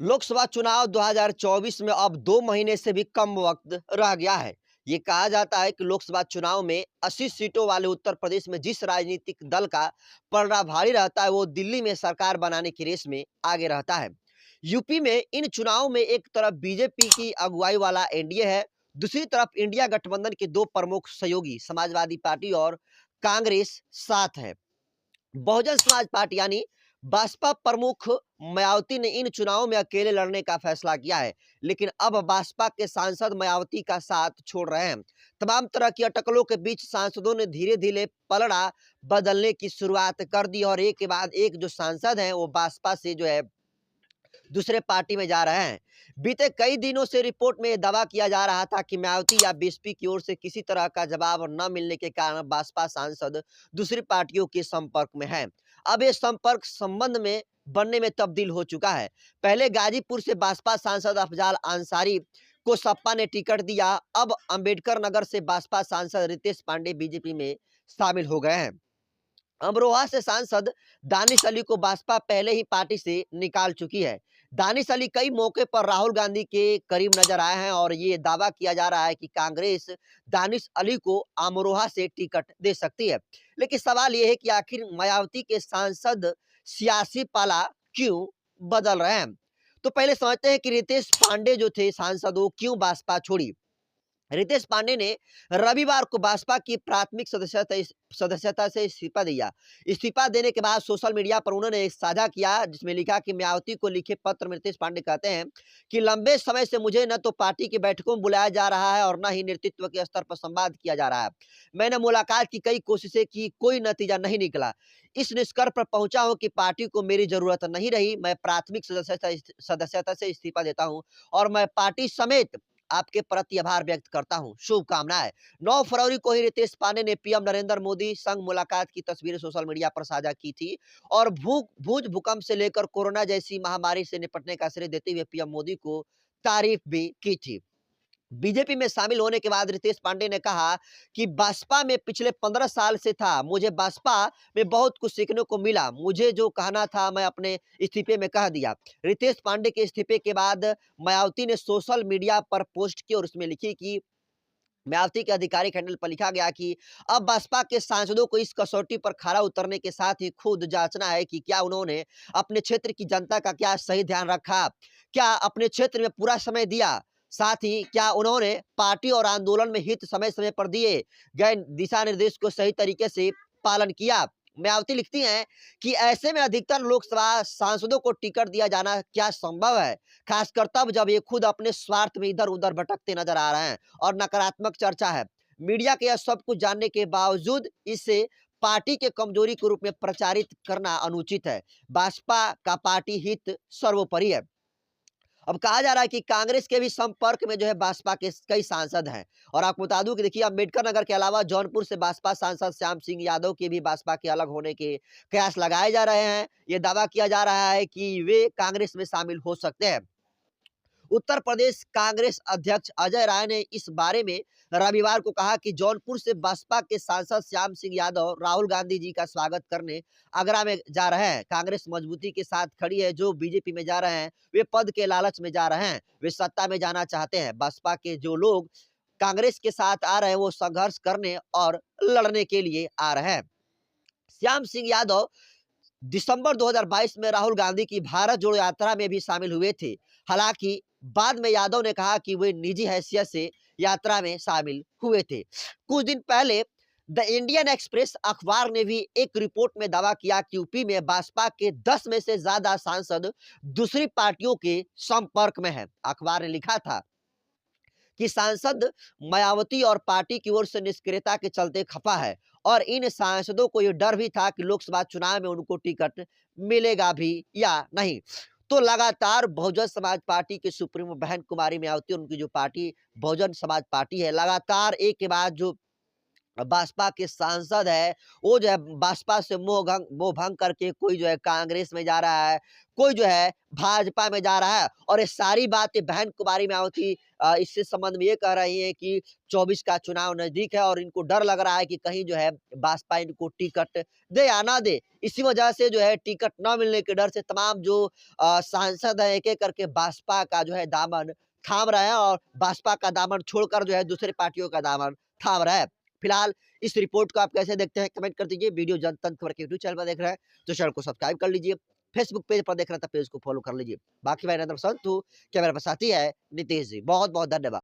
लोकसभा चुनाव 2024 में अब 2 महीने से भी कम वक्त रह गया है। ये कहा जाता है कि लोकसभा चुनाव में 80 सीटों वाले उत्तर प्रदेश में जिस राजनीतिक दल का पलड़ा भारी रहता है, वो दिल्ली में सरकार बनाने की रेस में आगे रहता है। यूपी में इन चुनाव में एक तरफ बीजेपी की अगुवाई वाला एनडीए है, दूसरी तरफ इंडिया गठबंधन के 2 प्रमुख सहयोगी समाजवादी पार्टी और कांग्रेस साथ है। बहुजन समाज पार्टी यानी बसपा प्रमुख मायावती ने इन चुनावों में अकेले लड़ने का फैसला किया है, लेकिन अब बसपा के सांसद मायावती का साथ छोड़ रहे हैं। तमाम तरह की अटकलों के बीच सांसदों ने धीरे धीरे पलड़ा बदलने की शुरुआत कर दी और एक के बाद एक जो सांसद हैं वो बसपा से जो है दूसरे पार्टी में जा रहे हैं। बीते कई दिनों से रिपोर्ट में दावा किया जा रहा था कि मायावती या बीएसपी की ओर से किसी तरह का जवाब न मिलने के कारण बसपा सांसद दूसरी पार्टियों के संपर्क में हैं। अब ये संपर्क संबंध में बनने में तब्दील हो चुका है। पहले गाजीपुर से बसपा सांसद अफजाल अंसारी को सपा ने टिकट दिया, अब अंबेडकर नगर से बसपा सांसद रितेश पांडे बीजेपी में शामिल हो गए हैं। अमरोहा से सांसद दानिश अली को बसपा पहले ही पार्टी से निकाल चुकी है। दानिश अली कई मौके पर राहुल गांधी के करीब नजर आए हैं और ये दावा किया जा रहा है कि कांग्रेस दानिश अली को अमरोहा से टिकट दे सकती है। लेकिन सवाल ये है कि आखिर मायावती के सांसद सियासी पाला क्यों बदल रहे हैं। तो पहले समझते हैं कि रितेश पांडे जो थे सांसद वो क्यों बसपा छोड़ी। रितेश पांडे ने रविवार को बसपा की प्राथमिक सदस्यता से इस्तीफा दिया। इस्तीफा देने के बाद सोशल मीडिया पर उन्होंने एक साझा किया जिसमें लिखा कि मायावती को लिखे पत्र में रितेश पांडे कहते हैं कि लंबे समय से मुझे न तो पार्टी की बैठकों में बुलाया जा रहा है और न ही नेतृत्व के स्तर पर संवाद किया जा रहा है। मैंने मुलाकात की कई कोशिशें की, कोई नतीजा नहीं निकला। इस निष्कर्ष पर पहुंचा हूं कि पार्टी को मेरी जरूरत नहीं रही। मैं प्राथमिक सदस्यता से इस्तीफा देता हूं और मैं पार्टी समेत आपके प्रति आभार व्यक्त करता हूं। शुभकामनाएं। 9 फरवरी को ही रितेश पांडे ने पीएम नरेंद्र मोदी संग मुलाकात की तस्वीरें सोशल मीडिया पर साझा की थी और भूज भूकंप से लेकर कोरोना जैसी महामारी से निपटने का श्रेय देते हुए पीएम मोदी को तारीफ भी की थी। बीजेपी में शामिल होने के बाद रितेश पांडे ने कहा कि बसपा में पिछले 15 साल से था, मुझे बसपा में बहुत कुछ सीखने को मिला। मुझे जो कहना था मैं अपने इस्तीफे में कह दिया। रितेश पांडे के इस्तीफे के बाद मायावती ने सोशल मीडिया पर पोस्ट की और उसमें लिखी कि मायावती के आधिकारिक हैंडल पर लिखा गया कि अब बसपा के सांसदों को इस कसौटी पर खरा उतरने के साथ ही खुद जांचना है कि क्या उन्होंने अपने क्षेत्र की जनता का क्या सही ध्यान रखा, क्या अपने क्षेत्र में पूरा समय दिया, साथ ही क्या उन्होंने पार्टी और आंदोलन में हित समय समय पर दिए गए दिशा निर्देश को सही तरीके से पालन किया। मायावती लिखती हैं कि ऐसे में अधिकतर लोकसभा सांसदों को टिकट दिया जाना क्या संभव है, खासकर तब जब ये खुद अपने स्वार्थ में इधर उधर भटकते नजर आ रहे हैं और नकारात्मक चर्चा है। मीडिया के यह सब कुछ जानने के बावजूद इसे पार्टी के कमजोरी के रूप में प्रचारित करना अनुचित है। बसपा का पार्टी हित सर्वोपरि है। अब कहा जा रहा है कि कांग्रेस के भी संपर्क में जो है बसपा के कई सांसद हैं और आपको बता दूं कि देखिए अम्बेडकर नगर के अलावा जौनपुर से बसपा सांसद श्याम सिंह यादव के भी बसपा के अलग होने के कयास लगाए जा रहे हैं। ये दावा किया जा रहा है कि वे कांग्रेस में शामिल हो सकते हैं। उत्तर प्रदेश कांग्रेस अध्यक्ष अजय राय ने इस बारे में रविवार को कहा कि जौनपुर से बसपा के सांसद श्याम सिंह यादव राहुल गांधी जी का स्वागत करने आगरा में जा रहे हैं। कांग्रेस मजबूती के साथ खड़ी है। जो बीजेपी में जा रहे हैं वे पद के लालच में जा रहे हैं, वे सत्ता में जाना चाहते हैं। बसपा के जो लोग कांग्रेस के साथ आ रहे हैं वो संघर्ष करने और लड़ने के लिए आ रहे हैं। श्याम सिंह यादव दिसंबर 2022 में राहुल गांधी की भारत जोड़ो यात्रा में भी शामिल हुए थे। हालांकि बाद में यादव ने कहा कि वे निजी हैसियत से यात्रा में शामिल हुए थे। कुछ दिन पहले द इंडियन एक्सप्रेस अखबार ने भी एक रिपोर्ट में दावा किया कि यूपी में बसपा के 10 में से ज्यादा सांसद दूसरी पार्टियों के संपर्क में हैं। अखबार ने लिखा था कि सांसद मायावती और पार्टी की ओर से निष्क्रियता के चलते खफा है और इन सांसदों को यह डर भी था कि लोकसभा चुनाव में उनको टिकट मिलेगा भी या नहीं। तो लगातार बहुजन समाज पार्टी के सुप्रीमो बहन कुमारी मायावती और उनकी जो पार्टी बहुजन समाज पार्टी है लगातार एक के बाद जो बसपा के सांसद है, वो जो है बसपा से मोह भंग करके कोई जो है कांग्रेस में जा रहा है, कोई जो है भाजपा में जा रहा है और ये सारी बातें बहन कुमारी मायावती इससे संबंध में ये कह रही हैं कि 24 का चुनाव नज़दीक है और इनको डर लग रहा है कि कहीं जो है बसपा इनको टिकट दे या ना दे। इसी वजह से जो है टिकट ना मिलने के डर से तमाम जो सांसद हैं एक-एक करके बसपा का जो है दामन थाम रहे हैं और बसपा का दामन छोड़कर जो है दूसरी पार्टियों का दामन थाम रहा है। फिलहाल इस रिपोर्ट को आप कैसे देखते हैं कमेंट कर दीजिए। वीडियो जनतंत्र खबर के यूट्यूब चैनल पर देख रहे हैं तो चैनल को सब्सक्राइब कर लीजिए। फेसबुक पेज पर देख रहे हैं तो पेज को फॉलो कर लीजिए। बाकी मैं नरेंद्र संत हूँ, कैमरा पर साथी है नितेश जी। बहुत-बहुत धन्यवाद।